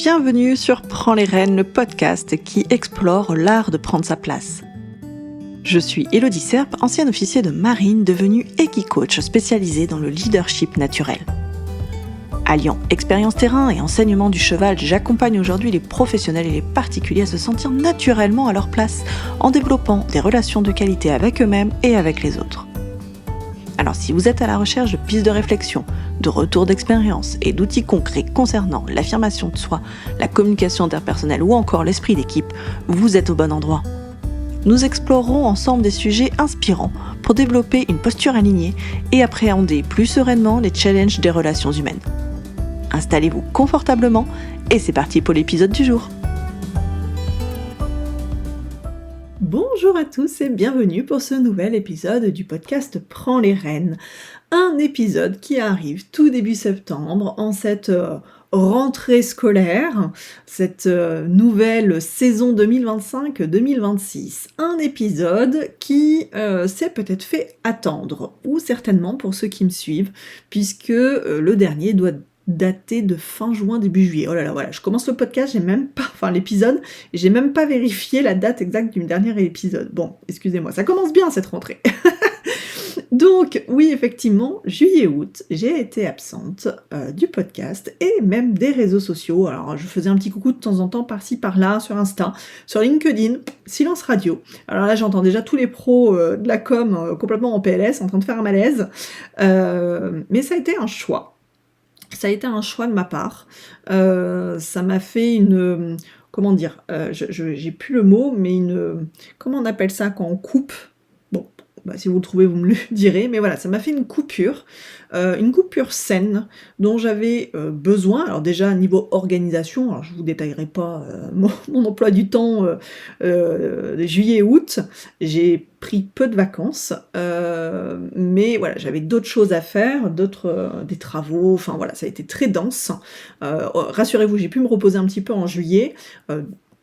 Bienvenue sur Prends les rênes, le podcast qui explore l'art de prendre sa place. Je suis Élodie Serp, ancienne officier de marine devenue équicoach spécialisée dans le leadership naturel. Alliant expérience terrain et enseignement du cheval, j'accompagne aujourd'hui les professionnels et les particuliers à se sentir naturellement à leur place en développant des relations de qualité avec eux-mêmes et avec les autres. Alors si vous êtes à la recherche de pistes de réflexion, de retours d'expérience et d'outils concrets concernant l'affirmation de soi, la communication interpersonnelle ou encore l'esprit d'équipe, vous êtes au bon endroit. Nous explorerons ensemble des sujets inspirants pour développer une posture alignée et appréhender plus sereinement les challenges des relations humaines. Installez-vous confortablement et c'est parti pour l'épisode du jour. Bonjour à tous et bienvenue pour ce nouvel épisode du podcast Prends les rênes. Un épisode qui arrive tout début septembre en cette rentrée scolaire, cette nouvelle saison 2025-2026. Un épisode qui s'est peut-être fait attendre, ou certainement pour ceux qui me suivent, puisque le dernier doit daté de fin juin, début juillet. Oh là là, voilà, je commence le podcast, l'épisode, et j'ai même pas vérifié la date exacte du dernier épisode. Bon, excusez-moi, ça commence bien cette rentrée. Donc, oui, effectivement, juillet-août, j'ai été absente du podcast et même des réseaux sociaux. Alors, je faisais un petit coucou de temps en temps, par-ci, par-là, sur Insta, sur LinkedIn, silence radio. Alors là, j'entends déjà tous les pros de la com complètement en PLS, en train de faire un malaise. Mais ça a été un choix. Ça a été un choix de ma part. Ça m'a fait une... comment dire j'ai plus le mot, mais une... Comment on appelle ça quand on coupe ? Bon, si vous le trouvez, vous me le direz. Mais voilà, ça m'a fait une coupure saine dont j'avais besoin. Alors déjà, niveau organisation, alors je vous détaillerai pas mon emploi du temps de juillet-août. J'ai pris peu de vacances, mais voilà, j'avais d'autres choses à faire, des travaux, enfin voilà, ça a été très dense. Rassurez-vous, j'ai pu me reposer un petit peu en juillet,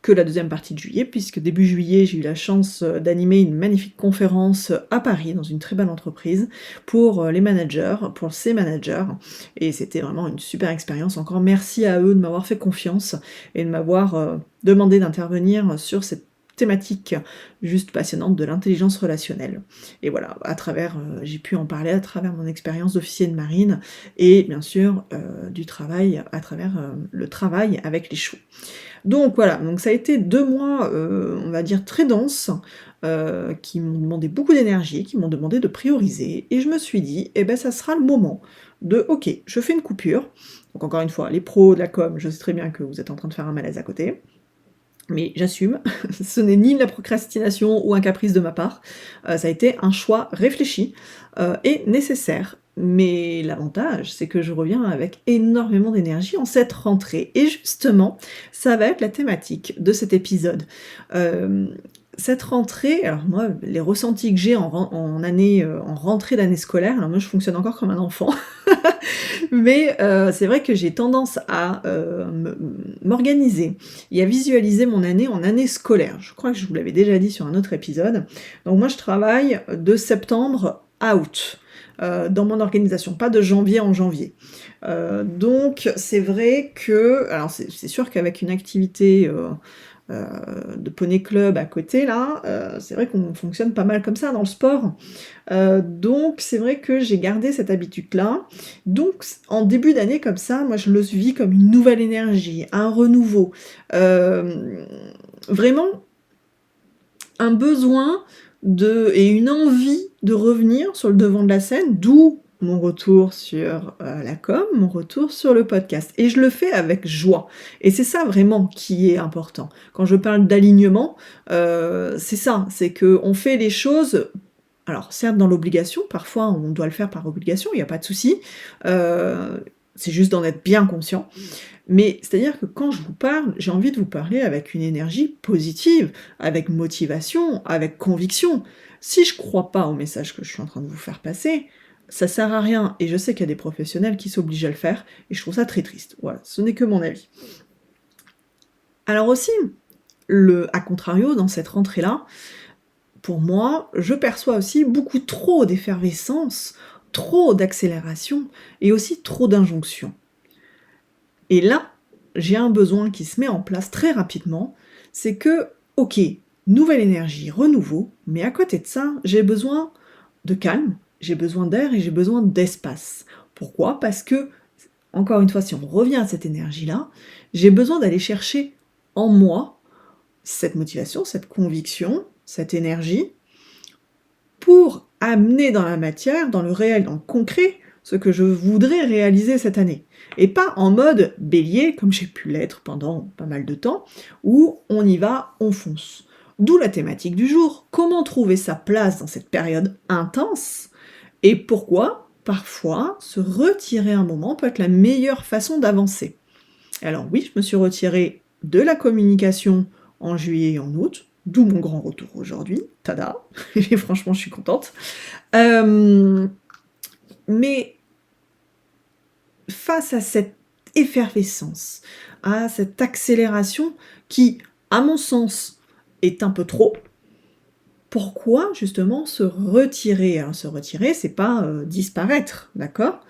que la deuxième partie de juillet, puisque début juillet, j'ai eu la chance d'animer une magnifique conférence à Paris, dans une très belle entreprise, pour les managers, pour ces managers, et c'était vraiment une super expérience. Encore merci à eux de m'avoir fait confiance et de m'avoir demandé d'intervenir sur cette thématique juste passionnante de l'intelligence relationnelle. Et voilà, j'ai pu en parler à travers mon expérience d'officier de marine et bien sûr du travail, à travers le travail avec les chevaux. Donc voilà, donc ça a été 2 mois, on va dire très denses, qui m'ont demandé beaucoup d'énergie, qui m'ont demandé de prioriser, et je me suis dit, ça sera le moment de, ok, je fais une coupure. Donc encore une fois, les pros de la com, je sais très bien que vous êtes en train de faire un malaise à côté. Mais j'assume, ce n'est ni de la procrastination ou un caprice de ma part, ça a été un choix réfléchi et nécessaire. Mais l'avantage, c'est que je reviens avec énormément d'énergie en cette rentrée. Et justement, ça va être la thématique de cet épisode. Cette rentrée, alors moi, les ressentis que j'ai en rentrée d'année scolaire, alors moi je fonctionne encore comme un enfant, mais c'est vrai que j'ai tendance à m'organiser et à visualiser mon année en année scolaire. Je crois que je vous l'avais déjà dit sur un autre épisode. Donc moi je travaille de septembre à août dans mon organisation, pas de janvier en janvier. Donc c'est vrai que, alors c'est sûr qu'avec une activité de poney club à côté là, c'est vrai qu'on fonctionne pas mal comme ça dans le sport. Donc c'est vrai que j'ai gardé cette habitude-là. Donc en début d'année comme ça, moi je le vis comme une nouvelle énergie, un renouveau. Vraiment un besoin et une envie de revenir sur le devant de la scène, d'où mon retour sur la com, mon retour sur le podcast. Et je le fais avec joie. Et c'est ça vraiment qui est important. Quand je parle d'alignement, c'est ça, c'est qu'on fait les choses, alors certes dans l'obligation, parfois on doit le faire par obligation, il n'y a pas de souci, c'est juste d'en être bien conscient. Mais c'est-à-dire que quand je vous parle, j'ai envie de vous parler avec une énergie positive, avec motivation, avec conviction. Si je crois pas au message que je suis en train de vous faire passer, ça sert à rien, et je sais qu'il y a des professionnels qui s'obligent à le faire, et je trouve ça très triste. Voilà, ce n'est que mon avis. Alors aussi, à contrario, dans cette rentrée-là, pour moi, je perçois aussi beaucoup trop d'effervescence, trop d'accélération, et aussi trop d'injonctions. Et là, j'ai un besoin qui se met en place très rapidement, c'est que, ok, nouvelle énergie, renouveau, mais à côté de ça, j'ai besoin de calme, j'ai besoin d'air et j'ai besoin d'espace. Pourquoi ? Parce que, encore une fois, si on revient à cette énergie-là, j'ai besoin d'aller chercher en moi cette motivation, cette conviction, cette énergie, pour amener dans la matière, dans le réel, dans le concret, ce que je voudrais réaliser cette année. Et pas en mode bélier, comme j'ai pu l'être pendant pas mal de temps, où on y va, on fonce. D'où la thématique du jour. Comment trouver sa place dans cette période intense ? Et pourquoi, parfois, se retirer un moment peut être la meilleure façon d'avancer. Alors oui, je me suis retirée de la communication en juillet et en août, d'où mon grand retour aujourd'hui. Tada. Et franchement, je suis contente. Mais face à cette effervescence, à cette accélération qui, à mon sens, est un peu trop, pourquoi justement se retirer ? Alors se retirer, c'est pas disparaître, d'accord ?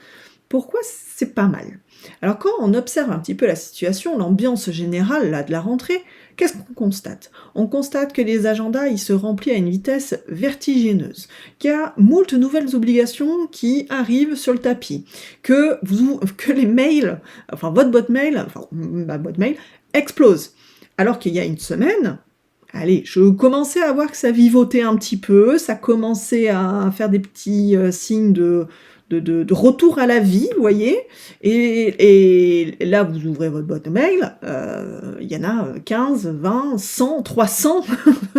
Pourquoi c'est pas mal ? Alors quand on observe un petit peu la situation, l'ambiance générale là, de la rentrée, qu'est-ce qu'on constate ? On constate que les agendas ils se remplissent à une vitesse vertigineuse, qu'il y a moult nouvelles obligations qui arrivent sur le tapis, que les mails, enfin votre boîte mail, enfin ma boîte mail, explose. Alors qu'il y a une semaine, allez, je commençais à voir que ça vivotait un petit peu, ça commençait à faire des petits signes de retour à la vie, vous voyez, et là, vous ouvrez votre boîte mail, il y en a 15, 20, 100, 300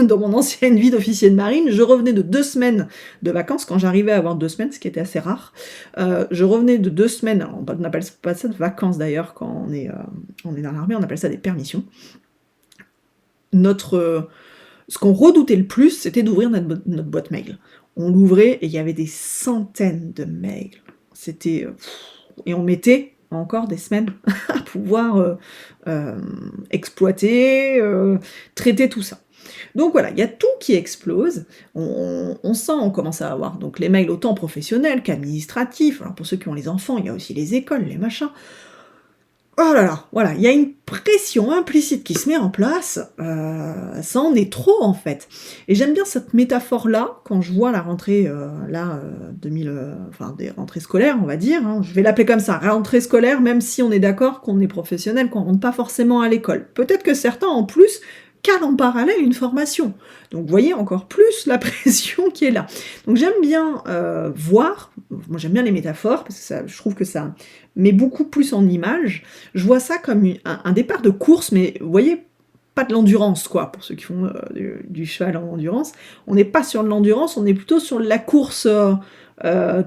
dans mon ancienne vie d'officier de marine. Je revenais de 2 semaines de vacances, quand j'arrivais à avoir 2 semaines, ce qui était assez rare. Je revenais de 2 semaines, alors, on n'appelle pas ça de vacances d'ailleurs, quand on est dans l'armée, on appelle ça des permissions. Ce qu'on redoutait le plus, c'était d'ouvrir notre boîte mail. On l'ouvrait et il y avait des centaines de mails. C'était... et on mettait encore des semaines à pouvoir exploiter, traiter tout ça. Donc voilà, il y a tout qui explose. On sent, on commence à avoir donc les mails autant professionnels qu'administratifs. Alors pour ceux qui ont les enfants, il y a aussi les écoles, les machins. Oh là là, voilà, il y a une pression implicite qui se met en place, ça en est trop en fait. Et j'aime bien cette métaphore-là, quand je vois la rentrée, des rentrées scolaires, on va dire, hein, je vais l'appeler comme ça, rentrée scolaire, même si on est d'accord qu'on est professionnel, qu'on rentre pas forcément à l'école. Peut-être que certains, en plus, calent en parallèle une formation. Donc vous voyez encore plus la pression qui est là. Donc j'aime bien voir, moi j'aime bien les métaphores, parce que ça, je trouve que ça met beaucoup plus en image. Je vois ça comme un départ de course, mais vous voyez, pas de l'endurance, quoi, pour ceux qui font du cheval en endurance. On n'est pas sur de l'endurance, on est plutôt sur la course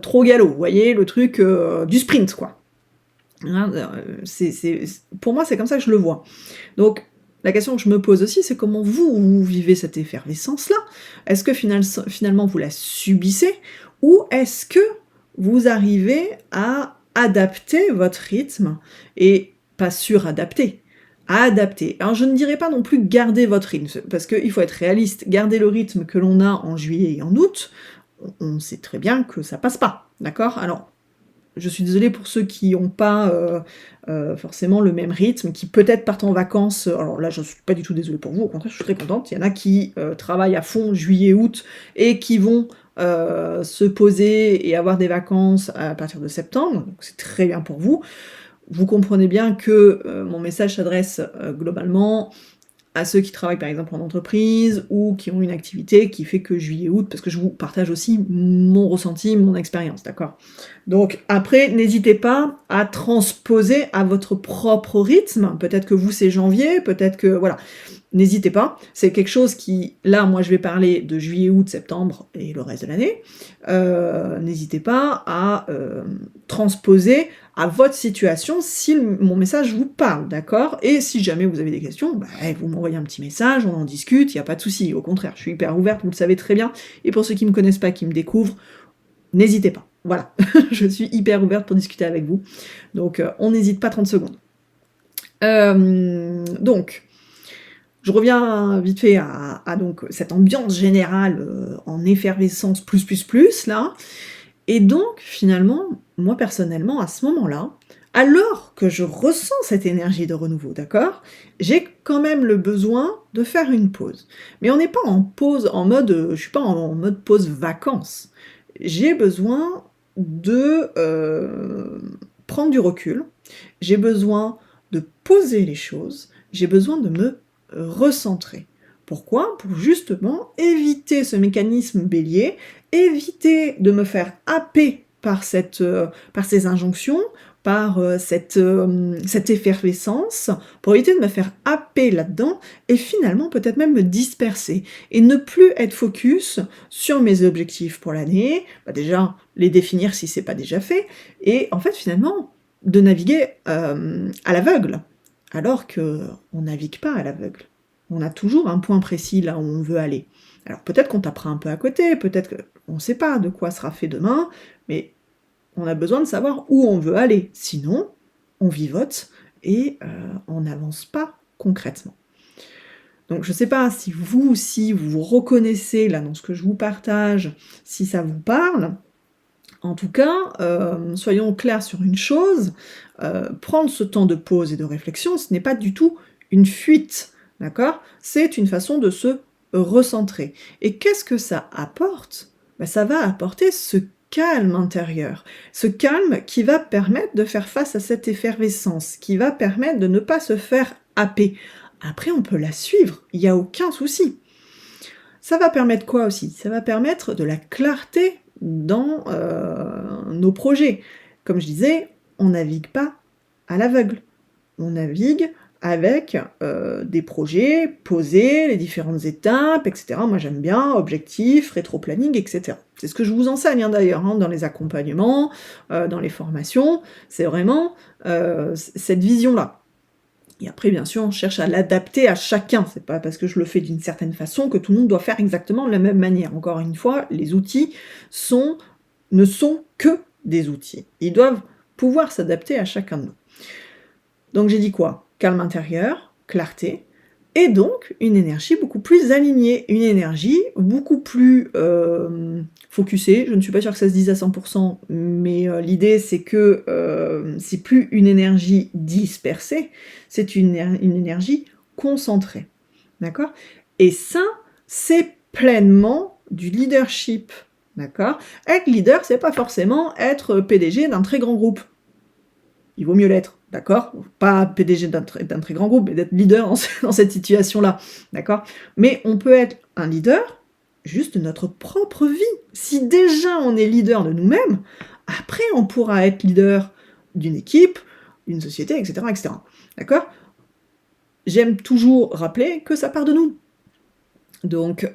trop galop, vous voyez, le truc du sprint, quoi. Hein, pour moi, c'est comme ça que je le vois. Donc, la question que je me pose aussi, c'est comment vous vivez cette effervescence-là ? Est-ce que finalement vous la subissez ? Ou est-ce que vous arrivez à adapter votre rythme, et pas suradapter, à adapter. Alors je ne dirais pas non plus garder votre rythme, parce qu'il faut être réaliste, garder le rythme que l'on a en juillet et en août, on sait très bien que ça passe pas, d'accord ? Alors, je suis désolée pour ceux qui n'ont pas forcément le même rythme, qui peut-être partent en vacances, alors là je ne suis pas du tout désolée pour vous, au contraire je suis très contente, il y en a qui travaillent à fond juillet-août, et qui vont se poser et avoir des vacances à partir de septembre, donc c'est très bien pour vous. Vous comprenez bien que mon message s'adresse globalement à ceux qui travaillent par exemple en entreprise ou qui ont une activité qui fait que juillet-août, parce que je vous partage aussi mon ressenti, mon expérience, d'accord ? Donc après, n'hésitez pas à transposer à votre propre rythme, peut-être que vous c'est janvier, peut-être que... voilà. N'hésitez pas, c'est quelque chose qui, là, moi je vais parler de juillet, août, septembre et le reste de l'année, n'hésitez pas à transposer à votre situation si mon message vous parle, d'accord ? Et si jamais vous avez des questions, vous m'envoyez un petit message, on en discute, il n'y a pas de souci, au contraire, je suis hyper ouverte, vous le savez très bien, et pour ceux qui ne me connaissent pas, qui me découvrent, n'hésitez pas, voilà, je suis hyper ouverte pour discuter avec vous, donc on n'hésite pas 30 secondes. Donc, je reviens vite fait à donc cette ambiance générale en effervescence plus, là. Et donc, finalement, moi personnellement, à ce moment-là, alors que je ressens cette énergie de renouveau, d'accord? J'ai quand même le besoin de faire une pause. Mais on n'est pas en pause en mode, je suis pas en mode pause vacances. J'ai besoin de, prendre du recul, j'ai besoin de poser les choses, j'ai besoin de me recentrer. Pourquoi? Pour justement éviter ce mécanisme bélier, éviter de me faire happer par ces injonctions, par cette effervescence, pour éviter de me faire happer là-dedans et finalement peut-être même me disperser et ne plus être focus sur mes objectifs pour l'année, déjà les définir si c'est pas déjà fait, et en fait finalement de naviguer à l'aveugle, alors qu'on navigue pas à l'aveugle. On a toujours un point précis là où on veut aller. Alors peut-être qu'on tapera un peu à côté, peut-être qu'on ne sait pas de quoi sera fait demain, mais on a besoin de savoir où on veut aller. Sinon, on vivote et on n'avance pas concrètement. Donc je ne sais pas si vous aussi vous vous reconnaissez là dans ce que je vous partage, si ça vous parle. En tout cas, soyons clairs sur une chose, prendre ce temps de pause et de réflexion, ce n'est pas du tout une fuite, d'accord? C'est une façon de se recentrer. Et qu'est-ce que ça apporte? Ça va apporter ce calme intérieur, ce calme qui va permettre de faire face à cette effervescence, qui va permettre de ne pas se faire happer. Après, on peut la suivre, il n'y a aucun souci. Ça va permettre quoi aussi? Ça va permettre de la clarté dans nos projets. Comme je disais, on navigue pas à l'aveugle. On navigue avec des projets posés, les différentes étapes, etc. Moi j'aime bien, objectifs, rétro-planning, etc. C'est ce que je vous enseigne d'ailleurs, dans les accompagnements, dans les formations. C'est vraiment cette vision-là. Et après, bien sûr, on cherche à l'adapter à chacun. C'est pas parce que je le fais d'une certaine façon que tout le monde doit faire exactement de la même manière. Encore une fois, les outils ne sont que des outils. Ils doivent pouvoir s'adapter à chacun de nous. Donc j'ai dit quoi? Calme intérieur, clarté, et donc une énergie beaucoup plus alignée, une énergie beaucoup plus focusée. Je ne suis pas sûre que ça se dise à 100%, mais l'idée c'est que c'est plus une énergie dispersée, c'est une énergie concentrée, d'accord? Et ça, c'est pleinement du leadership, d'accord? Être leader, c'est pas forcément être PDG d'un très grand groupe. Il vaut mieux l'être, d'accord? Pas PDG d'un très grand groupe, mais d'être leader dans cette situation-là, d'accord? Mais on peut être un leader juste de notre propre vie. Si déjà on est leader de nous-mêmes, après on pourra être leader d'une équipe, d'une société, etc., etc. D'accord? J'aime toujours rappeler que ça part de nous. Donc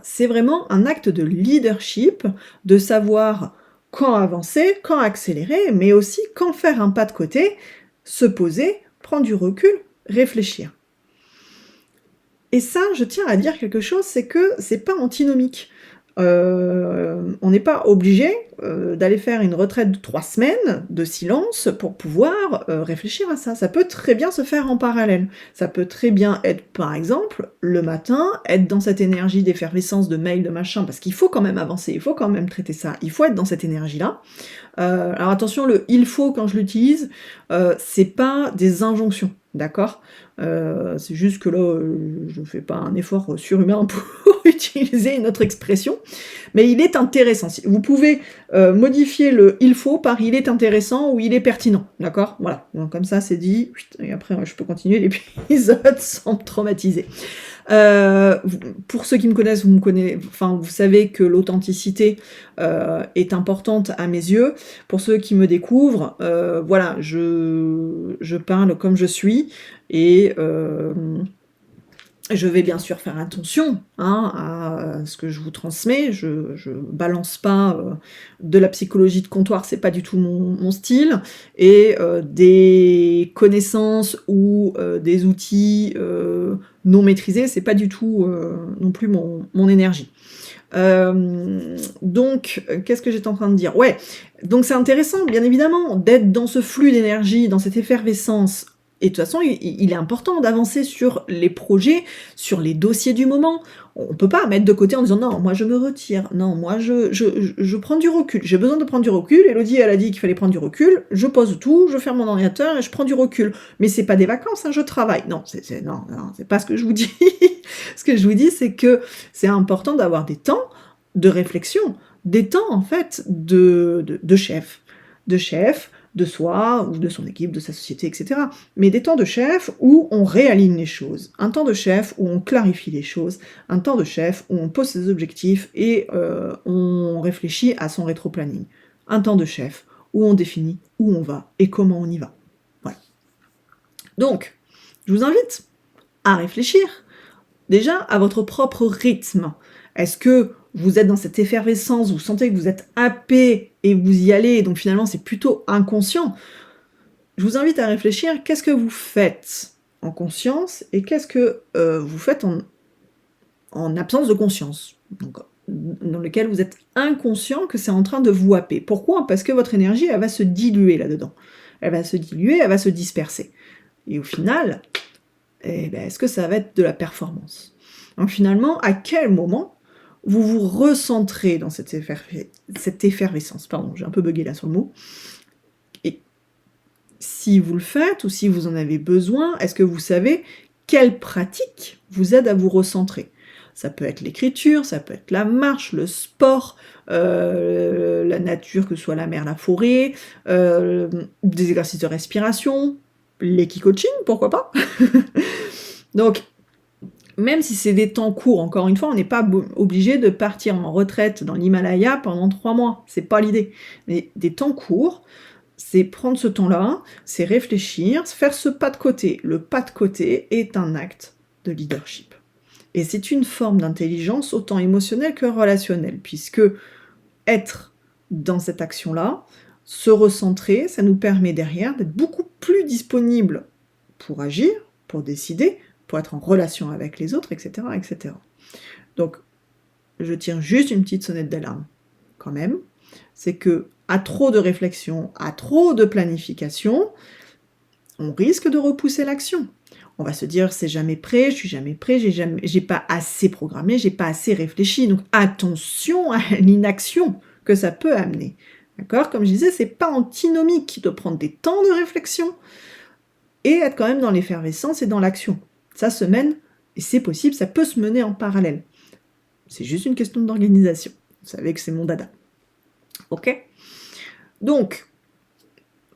c'est vraiment un acte de leadership, de savoir quand avancer, quand accélérer, mais aussi quand faire un pas de côté, se poser, prendre du recul, réfléchir. Et ça, je tiens à dire quelque chose, c'est que c'est pas antinomique. On n'est pas obligé d'aller faire une retraite de 3 semaines de silence pour pouvoir réfléchir à ça. Ça peut très bien se faire en parallèle. Ça peut très bien être, par exemple, le matin, être dans cette énergie d'effervescence, de mail, de machin, parce qu'il faut quand même avancer, il faut quand même traiter ça, il faut être dans cette énergie-là. Alors attention, le « il faut » quand je l'utilise, c'est pas des injonctions, d'accord? C'est juste que là, je fais pas un effort surhumain pour utiliser une autre expression, mais il est intéressant. Vous pouvez modifier le « il faut » par « il est intéressant » ou « il est pertinent », d'accord? Voilà, donc comme ça c'est dit, et après je peux continuer l'épisode sans me traumatiser. Pour ceux qui me connaissent, vous savez que l'authenticité est importante à mes yeux. Pour ceux qui me découvrent, voilà, je parle comme je suis, et je vais bien sûr faire attention à ce que je vous transmets. Je balance pas de la psychologie de comptoir, c'est pas du tout mon style, et des connaissances ou des outils non maîtrisés, c'est pas du tout non plus mon énergie. Donc, qu'est-ce que j'étais en train de dire? Ouais, donc c'est intéressant, bien évidemment, d'être dans ce flux d'énergie, dans cette effervescence, Et de toute façon, il est important d'avancer sur les projets, sur les dossiers du moment. On peut pas mettre de côté en disant: «Non, moi je me retire. Non, moi je prends du recul. J'ai besoin de prendre du recul. Elodie, elle a dit qu'il fallait prendre du recul. Je pose tout, je ferme mon ordinateur et je prends du recul. Mais c'est pas des vacances, hein, je travaille». Non, non, c'est pas ce que je vous dis. Ce que je vous dis, c'est que c'est important d'avoir des temps de réflexion, des temps en fait de chef. De chef, de soi, ou de son équipe, de sa société, etc. Mais des temps de chef où on réaligne les choses, un temps de chef où on clarifie les choses, un temps de chef où on pose ses objectifs et on réfléchit à son rétro-planning. Un temps de chef où on définit où on va et comment on y va. Voilà. Donc, je vous invite à réfléchir déjà à votre propre rythme. Est-ce que vous êtes dans cette effervescence, vous sentez que vous êtes happé et vous y allez, et donc finalement c'est plutôt inconscient? Je vous invite à réfléchir, qu'est-ce que vous faites en conscience et qu'est-ce que vous faites en absence de conscience, donc, dans lequel vous êtes inconscient que c'est en train de vous happer. Pourquoi? Parce que votre énergie, elle va se diluer là-dedans. Elle va se diluer, elle va se disperser. Et au final, est-ce que ça va être de la performance? Donc finalement, à quel moment vous vous recentrez dans cette effervescence? Pardon, j'ai un peu bugué là sur le mot. Et si vous le faites, ou si vous en avez besoin, est-ce que vous savez quelle pratique vous aide à vous recentrer? Ça peut être l'écriture, ça peut être la marche, le sport, la nature, que ce soit la mer, la forêt, des exercices de respiration, l'equi-coaching, pourquoi pas? Donc, même si c'est des temps courts, encore une fois, on n'est pas obligé de partir en retraite dans l'Himalaya pendant 3 mois, c'est pas l'idée. Mais des temps courts, c'est prendre ce temps-là, c'est réfléchir, faire ce pas de côté. Le pas de côté est un acte de leadership. Et c'est une forme d'intelligence autant émotionnelle que relationnelle, puisque être dans cette action-là, se recentrer, ça nous permet derrière d'être beaucoup plus disponible pour agir, pour décider, pour être en relation avec les autres, etc., etc. Donc, je tire juste une petite sonnette d'alarme, quand même. C'est que, à trop de réflexion, à trop de planification, on risque de repousser l'action. On va se dire, c'est jamais prêt, je suis jamais prêt, j'ai pas assez programmé, j'ai pas assez réfléchi. Donc, attention à l'inaction que ça peut amener. D'accord? Comme je disais, c'est pas antinomique de prendre des temps de réflexion et être quand même dans l'effervescence et dans l'action. Ça se mène, et c'est possible, ça peut se mener en parallèle. C'est juste une question d'organisation. Vous savez que c'est mon dada. Ok? Donc,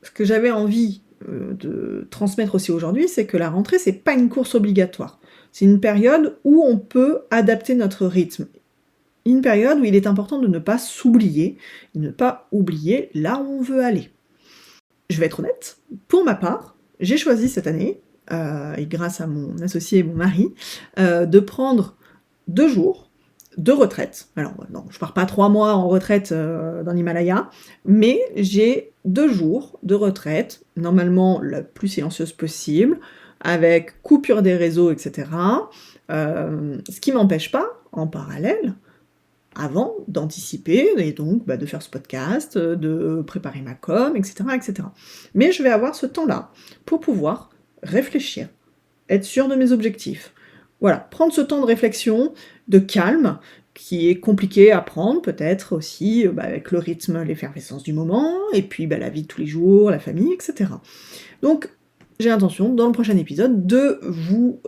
ce que j'avais envie de transmettre aussi aujourd'hui, c'est que la rentrée, c'est pas une course obligatoire. C'est une période où on peut adapter notre rythme. Une période où il est important de ne pas s'oublier, de ne pas oublier là où on veut aller. Je vais être honnête, pour ma part, j'ai choisi cette année, et grâce à mon associé et mon mari, de prendre 2 jours de retraite. Alors non, je pars pas 3 mois en retraite dans l'Himalaya, mais j'ai 2 jours de retraite, normalement la plus silencieuse possible, avec coupure des réseaux, etc. Ce qui m'empêche pas, en parallèle, avant d'anticiper et donc de faire ce podcast, de préparer ma com, etc., etc. Mais je vais avoir ce temps-là pour pouvoir réfléchir, être sûr de mes objectifs. Voilà, prendre ce temps de réflexion, de calme, qui est compliqué à prendre peut-être aussi avec le rythme, l'effervescence du moment, et puis la vie de tous les jours, la famille, etc. Donc, j'ai l'intention, dans le prochain épisode, de vous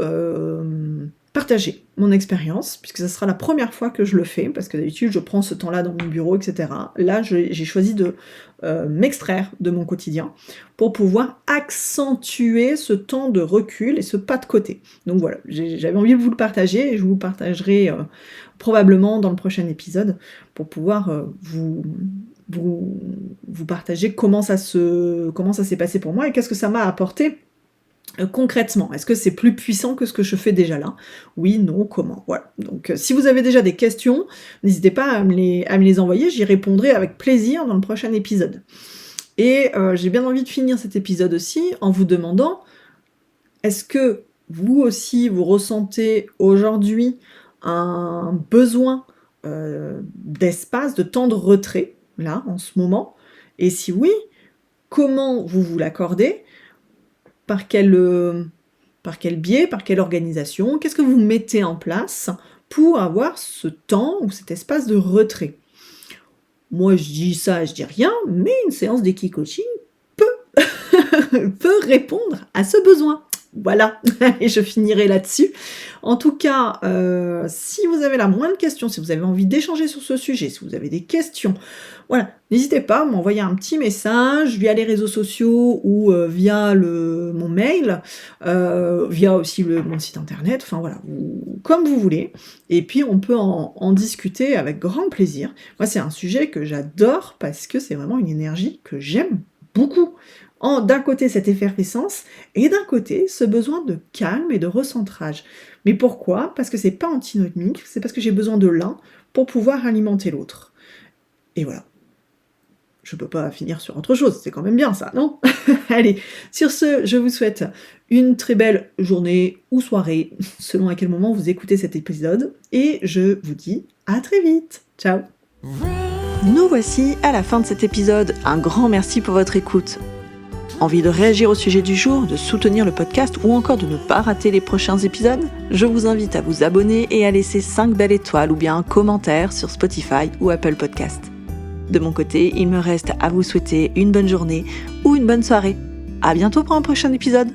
partager mon expérience, puisque ce sera la première fois que je le fais, parce que d'habitude je prends ce temps-là dans mon bureau, etc. Là, j'ai choisi de m'extraire de mon quotidien pour pouvoir accentuer ce temps de recul et ce pas de côté. Donc voilà, j'avais envie de vous le partager, et je vous le partagerai probablement dans le prochain épisode, pour pouvoir vous partager comment ça s'est passé pour moi, et qu'est-ce que ça m'a apporté concrètement. Est-ce que c'est plus puissant que ce que je fais déjà là? Oui, non, comment? Voilà. Donc si vous avez déjà des questions, n'hésitez pas à me les envoyer, j'y répondrai avec plaisir dans le prochain épisode. Et j'ai bien envie de finir cet épisode aussi en vous demandant, est-ce que vous aussi vous ressentez aujourd'hui un besoin d'espace, de temps de retrait, là, en ce moment? Et si oui, comment vous l'accordez? par quel biais, par quelle organisation, qu'est-ce que vous mettez en place pour avoir ce temps ou cet espace de retrait? Moi, je dis ça, je dis rien, mais une séance d'Eki-coaching peut répondre à ce besoin. Voilà, et je finirai là-dessus. En tout cas, si vous avez la moindre question, si vous avez envie d'échanger sur ce sujet, si vous avez des questions, voilà, n'hésitez pas à m'envoyer un petit message via les réseaux sociaux ou via mon mail, via aussi mon site internet, enfin voilà, comme vous voulez. Et puis on peut en discuter avec grand plaisir. Moi, c'est un sujet que j'adore parce que c'est vraiment une énergie que j'aime beaucoup. D'un côté cette effervescence et d'un côté ce besoin de calme et de recentrage. Mais pourquoi? Parce que c'est pas antinomique, c'est parce que j'ai besoin de l'un pour pouvoir alimenter l'autre. Et voilà. Je peux pas finir sur autre chose, c'est quand même bien ça, non? Allez, sur ce, je vous souhaite une très belle journée ou soirée, selon à quel moment vous écoutez cet épisode, et je vous dis à très vite. Ciao! Nous voici à la fin de cet épisode. Un grand merci pour votre écoute. Envie de réagir au sujet du jour, de soutenir le podcast ou encore de ne pas rater les prochains épisodes? Je vous invite à vous abonner et à laisser 5 belles étoiles ou bien un commentaire sur Spotify ou Apple Podcast. De mon côté, il me reste à vous souhaiter une bonne journée ou une bonne soirée. À bientôt pour un prochain épisode.